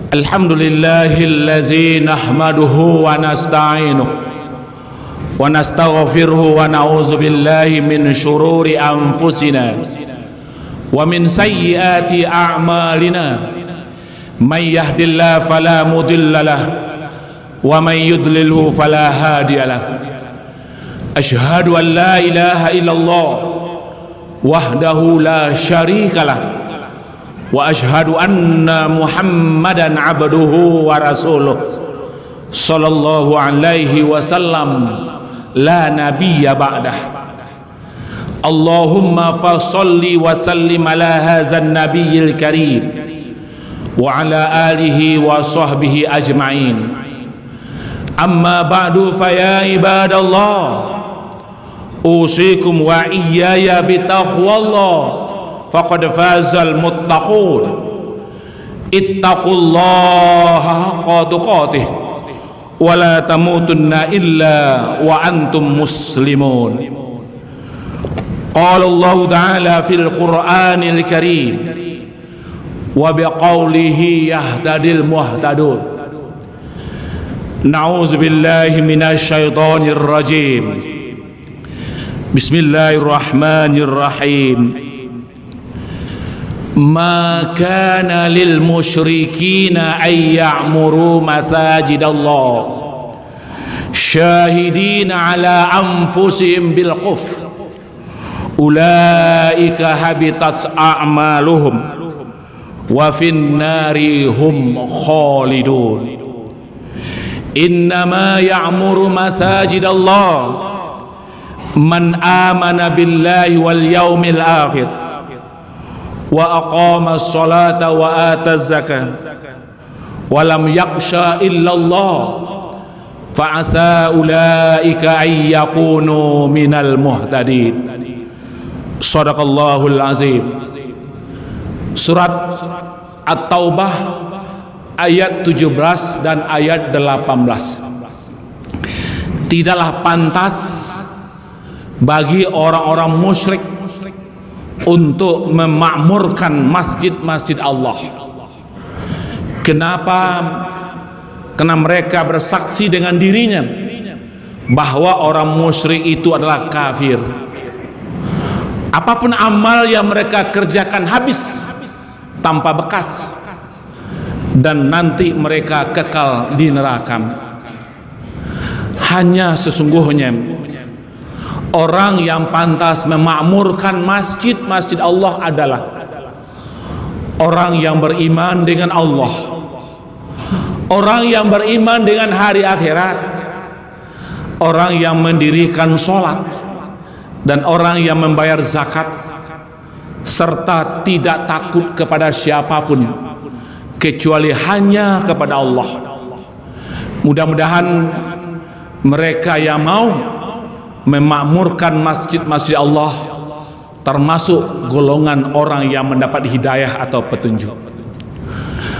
Alhamdulillahillazi nahmaduhu wa nasta'inuhu wa nastaghfiruhu wa na'udzu billahi min syururi anfusina wa min sayyiati a'malina may yahdihillahu fala mudilla lahu wa may yudlilhu fala hadiya lahu. Asyhadu an la ilaha illallah wahdahu la syarika lahu wa asyhadu anna Muhammadan abduhu wa rasuluh sallallahu alaihi wasallam la nabiyya ba'dah. Allahumma fasholli wa sallim ala hadzal nabiyyil karim wa ala alihi wa sahbihi ajma'in. Amma ba'du, fa ya ibadallah, usikum wa iyaya bitaqwallah faqad fazal muttaqun. Ittaqullaha haqqa tuqatih wa la tamutunna illa wa antum muslimun. Qala Allah ta'ala fil Qur'anil Karim wa biqaulihi yahtadil muhtadun. Na'udzu billahi minasy syaithanir rajim. Bismillahirrahmanirrahim. Ma kana lil musyrikina ay ya'muru masajidallah syahidina ala anfusihim bil kufr ulaika habitat a'maluhum wa fin nari hum khalidun. Innama ya'muru masajidallah man amana billahi wal yaumil akhir wa aqama as-salata wa ata az-zakata wa lam yakhsha illa Allah fa asa ulaika ay yakunu minal muhtadin. Shadaqallahul azim. Surat At-Taubah ayat 17 dan ayat 18. Tidaklah pantas bagi orang-orang musyrik untuk memakmurkan masjid-masjid Allah. Kenapa? Karena mereka bersaksi dengan dirinya bahwa orang musyrik itu adalah kafir. Apapun amal yang mereka kerjakan habis tanpa bekas, dan nanti mereka kekal di neraka. Hanya sesungguhnya orang yang pantas memakmurkan masjid-masjid Allah adalah orang yang beriman dengan Allah, orang yang beriman dengan hari akhirat, orang yang mendirikan sholat, dan orang yang membayar zakat, serta tidak takut kepada siapapun kecuali hanya kepada Allah. Mudah-mudahan mereka yang mau memakmurkan masjid-masjid Allah termasuk golongan orang yang mendapat hidayah atau petunjuk.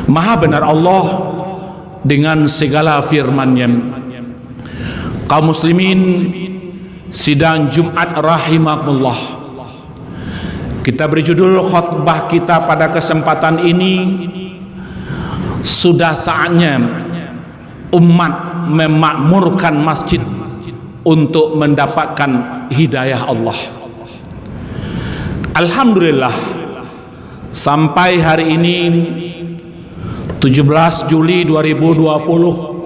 Maha benar Allah dengan segala firman-Nya. Kaum muslimin sidang Jumat rahimakumullah, kita berjudul khutbah kita pada kesempatan ini, sudah saatnya umat memakmurkan masjid untuk mendapatkan hidayah Allah. Alhamdulillah, sampai hari ini 17 Juli 2020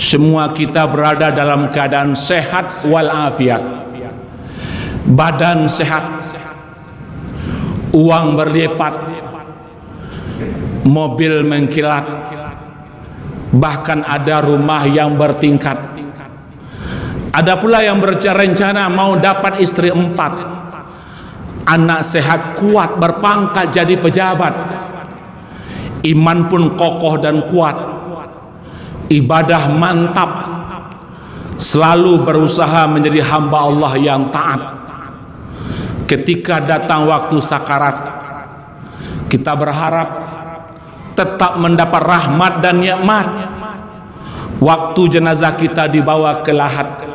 semua kita berada dalam keadaan sehat walafiat, badan sehat, uang berlipat, mobil mengkilat, bahkan ada rumah yang bertingkat. Ada pula yang berencana mau dapat istri 4, anak sehat kuat berpangkat jadi pejabat, iman pun kokoh dan kuat, ibadah mantap, selalu berusaha menjadi hamba Allah yang taat. Ketika datang waktu sakarat, kita berharap tetap mendapat rahmat dan nikmat. Waktu jenazah kita dibawa ke lahat,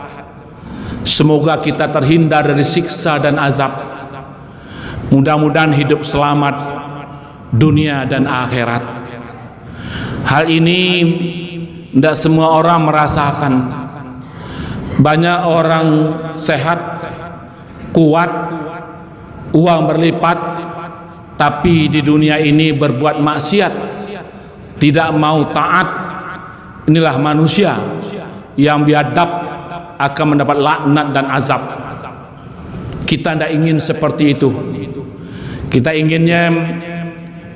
semoga kita terhindar dari siksa dan azab. Mudah-mudahan hidup selamat dunia dan akhirat. Hal ini tidak semua orang merasakan. Banyak orang sehat, kuat, uang berlipat, tapi di dunia ini berbuat maksiat, tidak mau taat. Inilah manusia yang biadab akan mendapat laknat dan azab. Kita tidak ingin seperti itu. Kita inginnya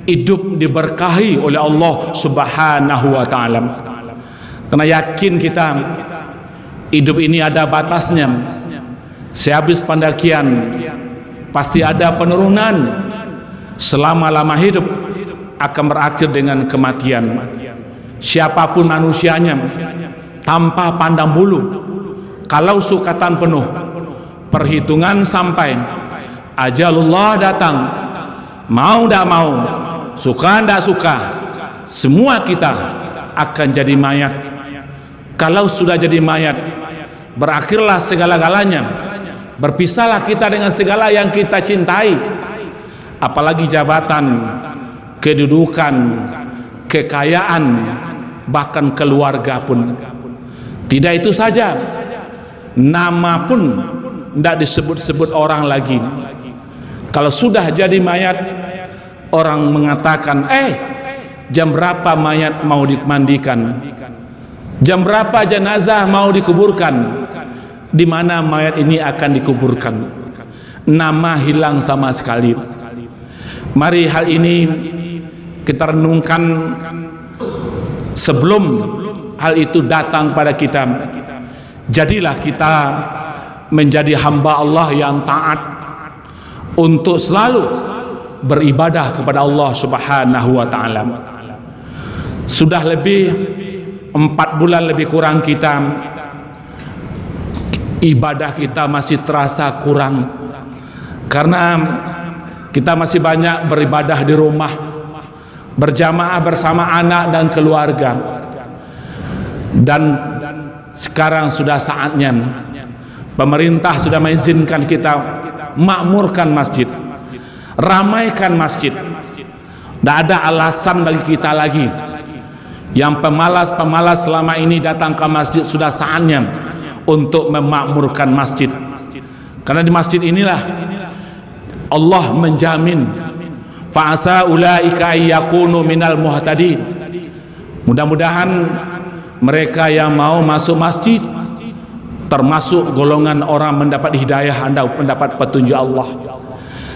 hidup diberkahi oleh Allah Subhanahu wa ta'ala. Karena yakin kita hidup ini ada batasnya. Sehabis pendakian pasti ada penurunan. Selama-lama hidup akan berakhir dengan kematian. Siapapun manusianya, tanpa pandang bulu, kalau sukatan penuh, perhitungan sampai, ajalullah datang, mau tidak mau, suka tidak suka, semua kita akan jadi mayat. Kalau sudah jadi mayat, berakhirlah segala-galanya. Berpisahlah kita dengan segala yang kita cintai. Apalagi jabatan, kedudukan, kekayaan, bahkan keluarga pun. Tidak itu saja, nama pun tidak disebut-sebut orang lagi. Kalau sudah jadi mayat, orang mengatakan, jam berapa mayat mau dimandikan? Jam berapa jenazah mau dikuburkan? Di mana mayat ini akan dikuburkan? Nama hilang sama sekali. Mari hal ini kita renungkan sebelum hal itu datang pada kita. Jadilah kita menjadi hamba Allah yang taat untuk selalu beribadah kepada Allah Subhanahu wa ta'ala. Sudah lebih 4 bulan lebih kurang kita ibadah kita masih terasa kurang, karena kita masih banyak beribadah di rumah, berjamaah bersama anak dan keluarga. Dan sekarang sudah saatnya pemerintah sudah mengizinkan kita makmurkan masjid, ramaikan masjid. Tidak ada alasan bagi kita lagi yang pemalas-pemalas selama ini datang ke masjid. Sudah saatnya untuk memakmurkan masjid, karena di masjid inilah Allah menjamin fa'asa ulaika ayyakunu minal muhtadin. Mudah-mudahan mereka yang mau masuk masjid termasuk golongan orang mendapat hidayah, mendapat petunjuk Allah.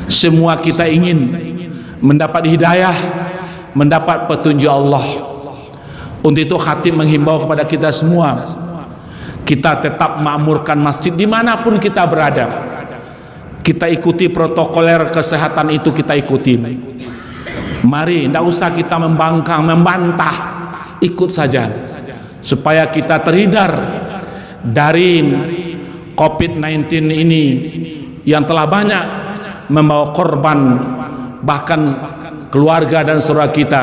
Semua kita ingin mendapat hidayah, mendapat petunjuk Allah. Untuk itu khatib menghimbau kepada kita semua, kita tetap makmurkan masjid dimanapun kita berada. Kita ikuti protokoler kesehatan itu, kita ikuti. Mari, tidak usah kita membangkang, membantah, ikut saja supaya kita terhindar dari COVID-19 ini yang telah banyak membawa korban, bahkan keluarga dan saudara kita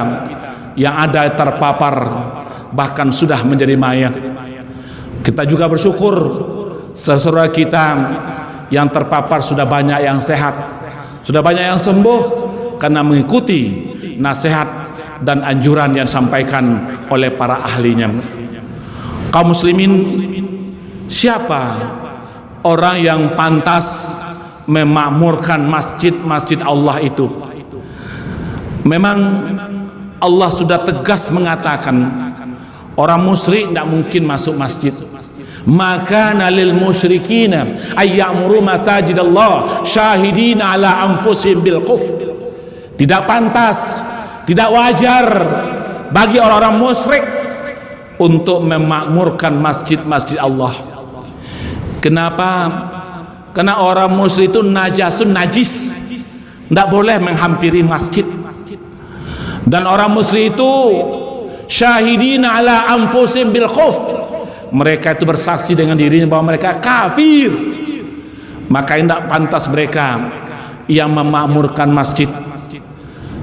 yang ada terpapar, bahkan sudah menjadi mayat. Kita juga bersyukur saudara kita yang terpapar sudah banyak yang sehat, sudah banyak yang sembuh karena mengikuti nasihat dan anjuran yang disampaikan oleh para ahlinya. Kaum muslimin, siapa orang yang pantas memakmurkan masjid-masjid Allah itu? Memang Allah sudah tegas mengatakan orang musyrik tidak mungkin masuk masjid. Maka nalil musyrikina ayyamuru masajidallah syahidina ala anfusihim bil kufr. Tidak pantas, tidak wajar bagi orang-orang musyrik untuk memakmurkan masjid-masjid Allah. Kenapa? Karena orang musyrik itu najis, tidak boleh menghampiri masjid. Dan orang musyrik itu syahidina ala anfusihim bil kufr, mereka itu bersaksi dengan dirinya bahwa mereka kafir. Maka tidak pantas mereka yang memakmurkan masjid.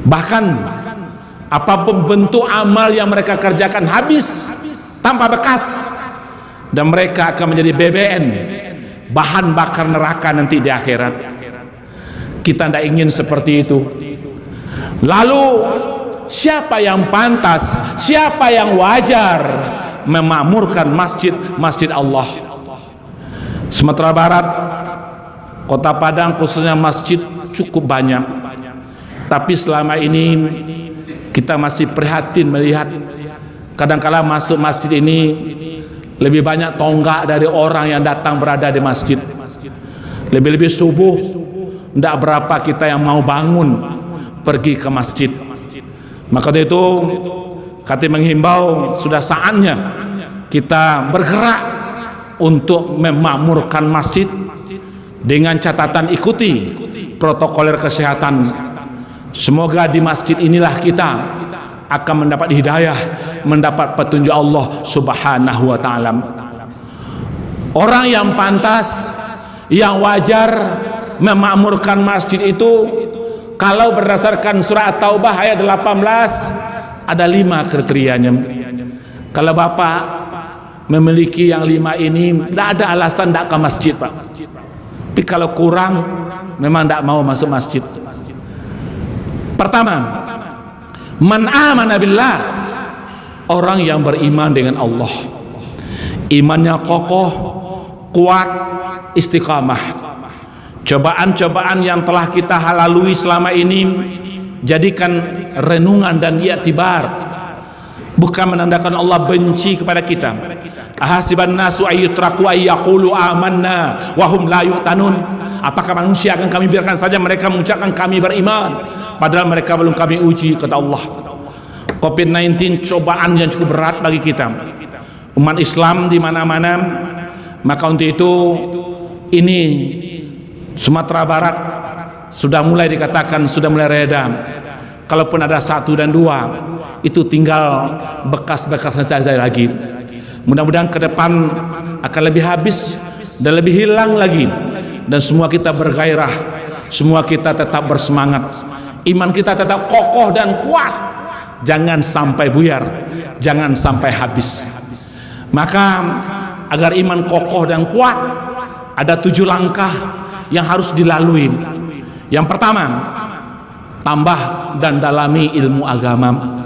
Bahkan apapun bentuk amal yang mereka kerjakan habis tanpa bekas, dan mereka akan menjadi BBN, bahan bakar neraka nanti di akhirat. Kita tidak ingin seperti itu. Lalu siapa yang pantas, siapa yang wajar memakmurkan masjid Allah? Sumatera Barat, Kota Padang khususnya masjid cukup banyak, tapi selama ini kita masih prihatin melihat kadang-kala masuk masjid ini lebih banyak tonggak dari orang yang datang berada di masjid. Lebih-lebih subuh tidak berapa kita yang mau bangun pergi ke masjid. Maka itu kami menghimbau sudah saatnya kita bergerak untuk memakmurkan masjid dengan catatan ikuti protokoler kesehatan. Semoga di masjid inilah kita akan mendapat hidayah, mendapat petunjuk Allah Subhanahu wa taala. Orang yang pantas, yang wajar memakmurkan masjid itu, kalau berdasarkan surah At-Taubah ayat 18 ada 5 kriterianya. Kalau Bapak memiliki yang 5 ini, tidak ada alasan tidak ke masjid, Pak. Tapi kalau kurang, memang tidak mau masuk masjid. Pertama, man amana billah, orang yang beriman dengan Allah, imannya kokoh, kuat, istiqamah. Cobaan-cobaan yang telah kita lalui selama ini jadikan renungan dan i'tibar, bukan menandakan Allah benci kepada kita. Ahasiban nasu ayyutraku ayyaqulu amanna wa hum la yu'tanun. Apakah manusia akan kami biarkan saja mereka mengucapkan kami beriman padahal mereka belum kami uji, kata Allah. Covid-19 cobaan yang cukup berat bagi kita, umat Islam di mana-mana. Maka untuk itu ini Sumatera Barat sudah mulai dikatakan sudah mulai reda. Kalaupun ada 1 dan 2, itu tinggal bekas-bekas saja lagi. Mudah-mudahan ke depan akan lebih habis dan lebih hilang lagi, dan semua kita bergairah, semua kita tetap bersemangat, iman kita tetap kokoh dan kuat, jangan sampai buyar, jangan sampai habis. Maka agar iman kokoh dan kuat, ada 7 langkah yang harus dilalui. Yang pertama, tambah dan dalami ilmu agama.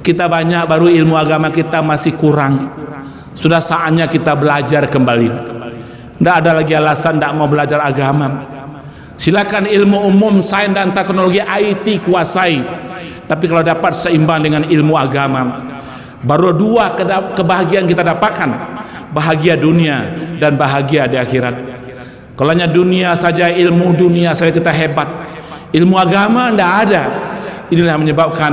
Kita banyak baru ilmu agama kita masih kurang. Sudah saatnya kita belajar kembali. Tidak ada lagi alasan tidak mau belajar agama. Silakan ilmu umum, sains dan teknologi IT kuasai, tapi kalau dapat seimbang dengan ilmu agama, baru 2 kebahagiaan kita dapatkan, bahagia dunia dan bahagia di akhirat. Kalau hanya dunia saja, ilmu dunia saja kita hebat, ilmu agama tidak ada. Inilah yang menyebabkan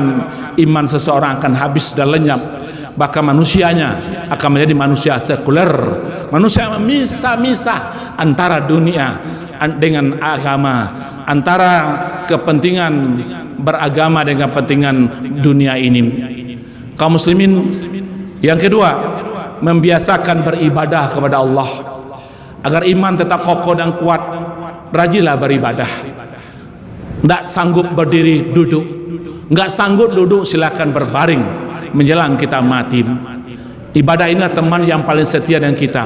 iman seseorang akan habis dan lenyap, bahkan manusianya akan menjadi manusia sekuler, manusia yang memisah-misah antara dunia dengan agama, antara kepentingan beragama dengan kepentingan dunia ini. Kaum muslimin, yang kedua, membiasakan beribadah kepada Allah. Agar iman tetap kokoh dan kuat, rajinlah beribadah. Tidak sanggup berdiri, duduk. Nggak sanggup duduk, silakan berbaring menjelang kita mati. Ibadah inilah teman yang paling setia dengan kita,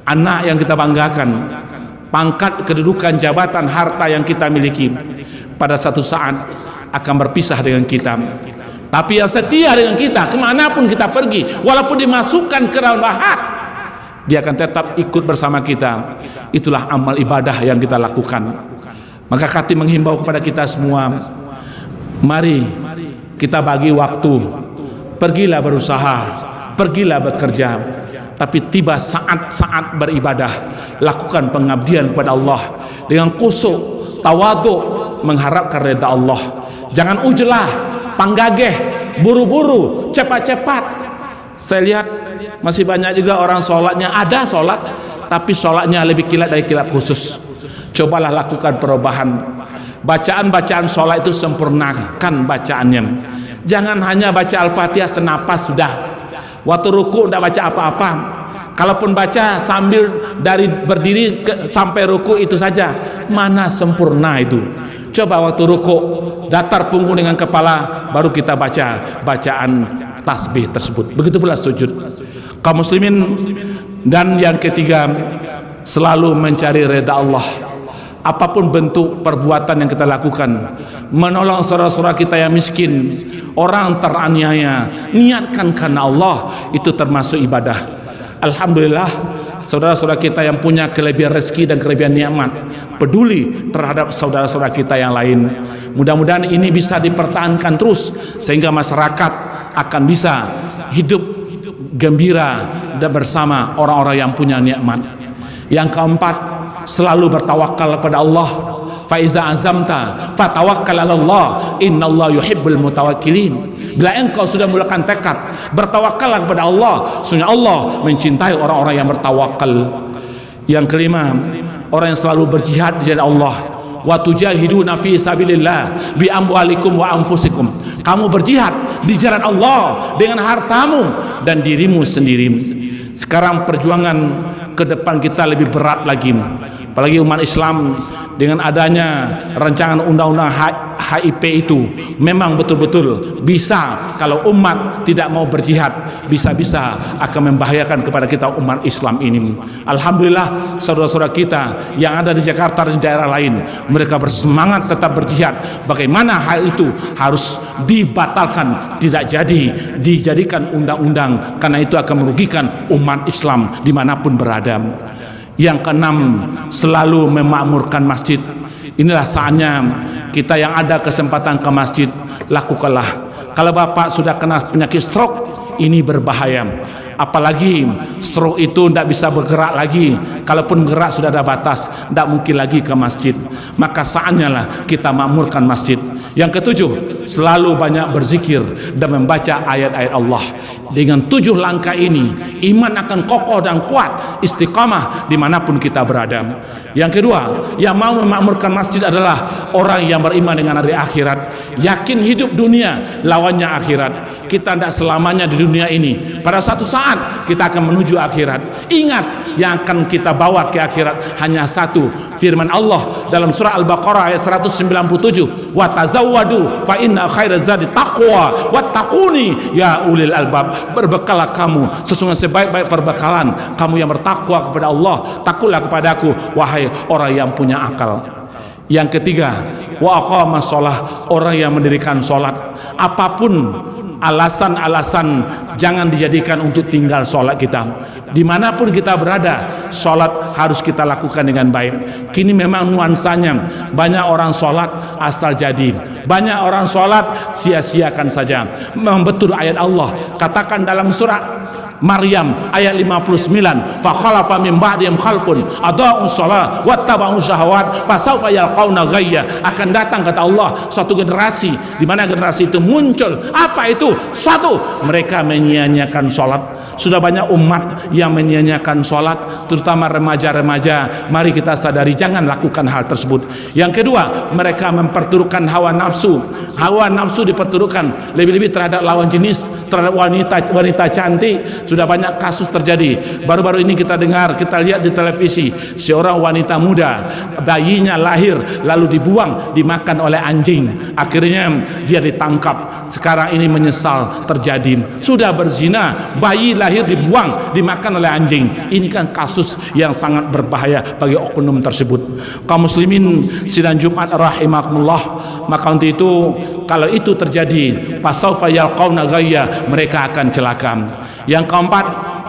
anak yang kita banggakan, pangkat, kedudukan, jabatan, harta yang kita miliki pada satu saat akan berpisah dengan kita. Tapi yang setia dengan kita kemanapun kita pergi, walaupun dimasukkan ke dalam lahat, dia akan tetap ikut bersama kita. Itulah amal ibadah yang kita lakukan. Maka kami menghimbau kepada kita semua, mari kita bagi waktu, pergilah berusaha, pergilah bekerja, tapi tiba saat-saat beribadah, lakukan pengabdian kepada Allah dengan khusyuk, tawadhu, mengharapkan redha Allah. Jangan ujlah, panggageh, buru-buru, cepat-cepat. Saya lihat masih banyak juga orang sholatnya, ada sholat tapi sholatnya lebih kilat dari kilat khusus. Cobalah lakukan perubahan. Bacaan-bacaan sholat itu sempurnakan bacaannya. Jangan hanya baca Al-Fatihah senapas sudah. Waktu ruku tidak baca apa-apa. Kalaupun baca sambil dari berdiri sampai ruku itu saja, mana sempurna itu. Coba waktu ruku datar punggung dengan kepala, baru kita baca bacaan tasbih tersebut. Begitu pula sujud. Kaum muslimin, dan yang ketiga, selalu mencari redha Allah. apapun bentuk perbuatan yang kita lakukan, menolong saudara-saudara kita yang miskin, orang teraniaya, niatkan karena Allah, itu termasuk ibadah. Alhamdulillah, saudara-saudara kita yang punya kelebihan rezeki dan kelebihan nikmat peduli terhadap saudara-saudara kita yang lain. Mudah-mudahan ini bisa dipertahankan terus sehingga masyarakat akan bisa hidup gembira dan bersama orang-orang yang punya nikmat. Yang keempat, selalu bertawakal kepada Allah. Fa iza azamta fatawakkal 'ala Allah, innallaha yuhibbul mutawakkilin. Bila engkau sudah mulakan tekad, bertawakallah kepada Allah, sesungguhnya Allah mencintai orang-orang yang bertawakal. Yang kelima, orang yang selalu berjihad di jalan Allah. Wa tujahiduna fi sabilillah bi amwalikum wa anfusikum. Kamu berjihad di jalan Allah dengan hartamu dan dirimu sendiri. Sekarang perjuangan ke depan kita lebih berat lagi, apalagi umat Islam dengan adanya rancangan undang-undang HIP itu. Memang betul-betul bisa, kalau umat tidak mau berjihad, bisa-bisa akan membahayakan kepada kita umat Islam ini. Alhamdulillah, saudara-saudara kita yang ada di Jakarta dan di daerah lain, mereka bersemangat tetap berjihad. Bagaimana hal itu harus dibatalkan, tidak jadi dijadikan undang-undang, karena itu akan merugikan umat Islam dimanapun berada. Yang keenam, selalu memakmurkan masjid. Inilah saatnya kita yang ada kesempatan ke masjid, lakukanlah. Kalau bapak sudah kena penyakit stroke, ini berbahaya. Apalagi stroke itu tidak bisa bergerak lagi. Kalaupun bergerak sudah ada batas, tidak mungkin lagi ke masjid. Maka saatnya lah kita makmurkan masjid. Yang ketujuh, selalu banyak berzikir dan membaca ayat-ayat Allah. Dengan 7 langkah ini, iman akan kokoh dan kuat, istiqamah dimanapun kita berada. Yang kedua, yang mau memakmurkan masjid adalah orang yang beriman dengan hari akhirat, yakin hidup dunia lawannya akhirat. Kita tidak selamanya di dunia ini, pada satu saat kita akan menuju akhirat. Ingat, yang akan kita bawa ke akhirat hanya satu, firman Allah dalam surah Al-Baqarah ayat 197, wa tazawwadu fa inna khairaz zadi taqwa wattaquni ya ulil albab. Berbekallah kamu, sesungguhnya sebaik-baik perbekalan kamu yang bertakwa kepada Allah, takutlah kepadaku wahai orang yang punya akal. Yang ketiga, wa aqamas shalah, orang yang mendirikan salat. Apapun alasan-alasan, jangan dijadikan untuk tinggal sholat kita. Dimanapun kita berada, sholat harus kita lakukan dengan baik. Kini memang nuansanya, banyak orang sholat asal jadi, banyak orang sholat sia-siakan saja. Memang betul ayat Allah katakan dalam surah Maryam ayat 59, fa khalafa min ba'dihim khalfun adaa'us shalah wattaba'us syahawat fasawfa yalqauna ghayya. Akan datang, kata Allah, suatu generasi di mana generasi itu muncul. Apa itu? Satu, mereka menyia-nyiakan sholat. Sudah banyak umat yang menyia-nyiakan sholat, terutama remaja-remaja. Mari kita sadari, jangan lakukan hal tersebut. Yang kedua, mereka memperturutkan hawa nafsu. Hawa nafsu diperturutkan lebih-lebih terhadap lawan jenis, terhadap wanita cantik. Sudah banyak kasus terjadi. Baru-baru ini kita dengar, kita lihat di televisi, seorang wanita muda, bayinya lahir lalu dibuang, dimakan oleh anjing. Akhirnya dia ditangkap. Sekarang ini menyesal terjadi. Sudah berzina, bayi lahir dibuang, dimakan oleh anjing. Ini kan kasus yang sangat berbahaya bagi oknum tersebut. Kaum muslimin sidang Jumat rahimakumullah. Maka untuk itu, kalau itu terjadi, fasaufa yalqauna ghayya, mereka akan celaka. Yang keempat,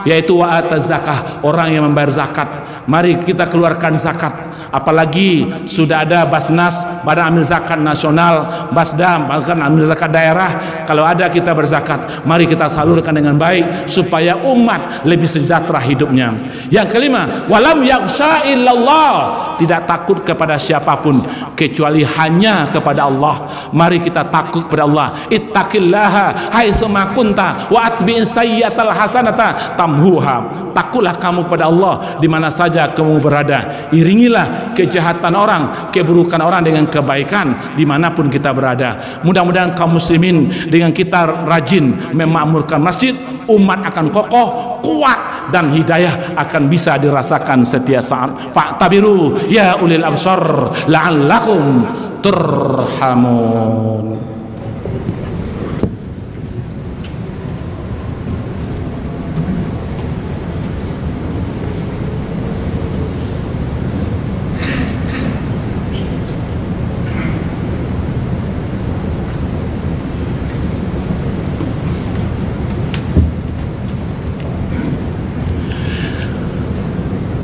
yaitu wa'ataz zakah, orang yang membayar zakat. Mari kita keluarkan zakat. Apalagi sudah ada Basnas, Badan Amil Zakat Nasional, Basdam, Badan Amil Zakat Daerah. Kalau ada kita berzakat, mari kita salurkan dengan baik supaya umat lebih sejahtera hidupnya. Yang kelima, walam yakhsha illallah, tidak takut kepada siapapun kecuali hanya kepada Allah. Mari kita takut kepada Allah. Ittaqillaha haitsu ma kunta wa atbi'is sayyi'atal hasanata tamhuha. Takutlah kamu kepada Allah di mana saja kamu berada. Iringilah kejahatan orang, keburukan orang dengan kebaikan dimanapun kita berada. Mudah-mudahan kaum muslimin dengan kita rajin memakmurkan masjid, umat akan kokoh, kuat, dan hidayah akan bisa dirasakan setiap saat. Fa'tabiru ya ulil absar la'allakum turhamun.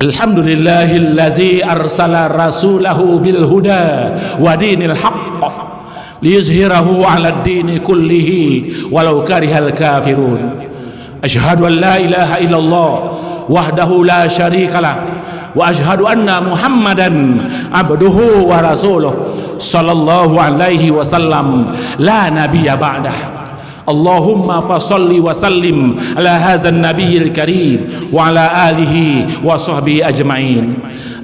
Alhamdulillahillazi arsala rasulahu bil huda wa dinil haqq liyuzhirahu 'alad dini kullihi walau karihal kafirun. Asyhadu an la ilaha illallah wahdahu la syarikalah wa asyhadu anna Muhammadan abduhu wa rasuluh sallallahu alaihi wasallam la nabiyya ba'dah. Allahumma fasalli wa sallim ala hadzal nabiyil karim wa ala alihi wa sahbihi ajma'in.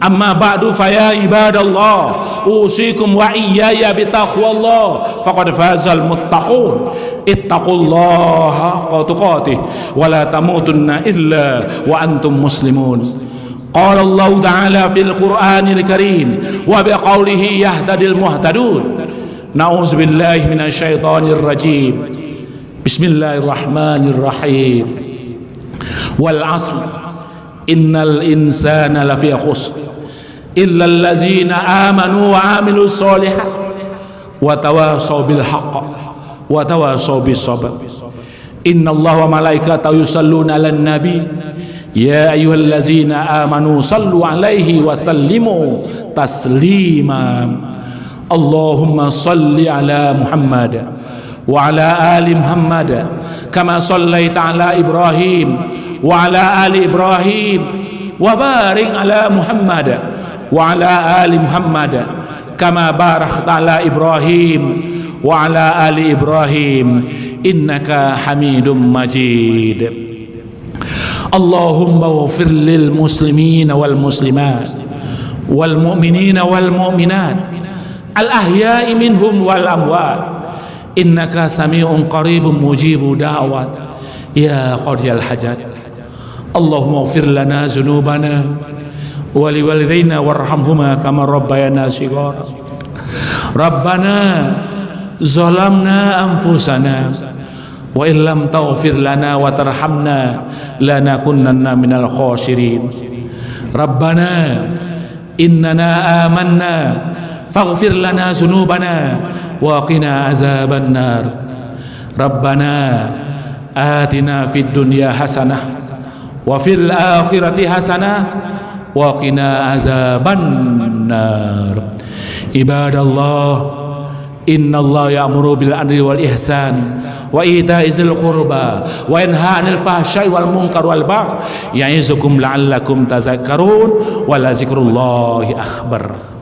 Amma ba'du fa ya ibadallah usikum wa iyaya bi taqwallah faqad fazal muttaqun. Ittaqullaha haqqa tuqatih wa la tamutunna illa wa antum muslimun. Qala Allah ta'ala fil Qur'anil Karim wa biqaulihi yahtadil muhtadun. Na'udzubillahi minasyaitonir rajim. Bismillahirrahmanirrahim. Wal 'asr innal insana lafi khusr illa allazina amanu wa 'amilus sholihat wa tawasaw bil haqq wa tawasaw bis sabr. Innallaha wa malaikatahu yusalluna 'alan nabi ya ayyuhallazina amanu sallu 'alaihi wa sallimu taslima. Allahumma salli 'ala Muhammad wa ala ali Muhammad kama sallaita ala Ibrahim wa ala ali Ibrahim wa barik ala Muhammad wa ala ali Muhammad kama barakta ala Ibrahim wa ala ali Ibrahim innaka Hamidum Majid. Allahumma ighfir lil muslimina wal muslimat wal mu'minina wal mu'minat al ahya'i minhum wal amwat innaka sami'un qaribun mujibu da'wat ya qadiyal hajat. Allahumma ighfir lana dzunubana wa liwalidayna warhamhuma kama rabbayana shighara. Rabbana zalamna anfusana wa illam taghfir lana wa tarhamna lanakunanna minal khasirin. Rabbana innana amanna faghfir lana dzunubana wa qina azaban nar. Rabbana atina fid dunya hasanah wa fil akhirati hasanah wa qina azaban nar. Ibadallah, innallaha ya'muru bil adli wal ihsan wa ita'i dzil qurba wa yanha 'anil fahsya'i wal munkar wal baghi ya'izukum la'allakum tadhakkarun wa la dzikrullahi akbar.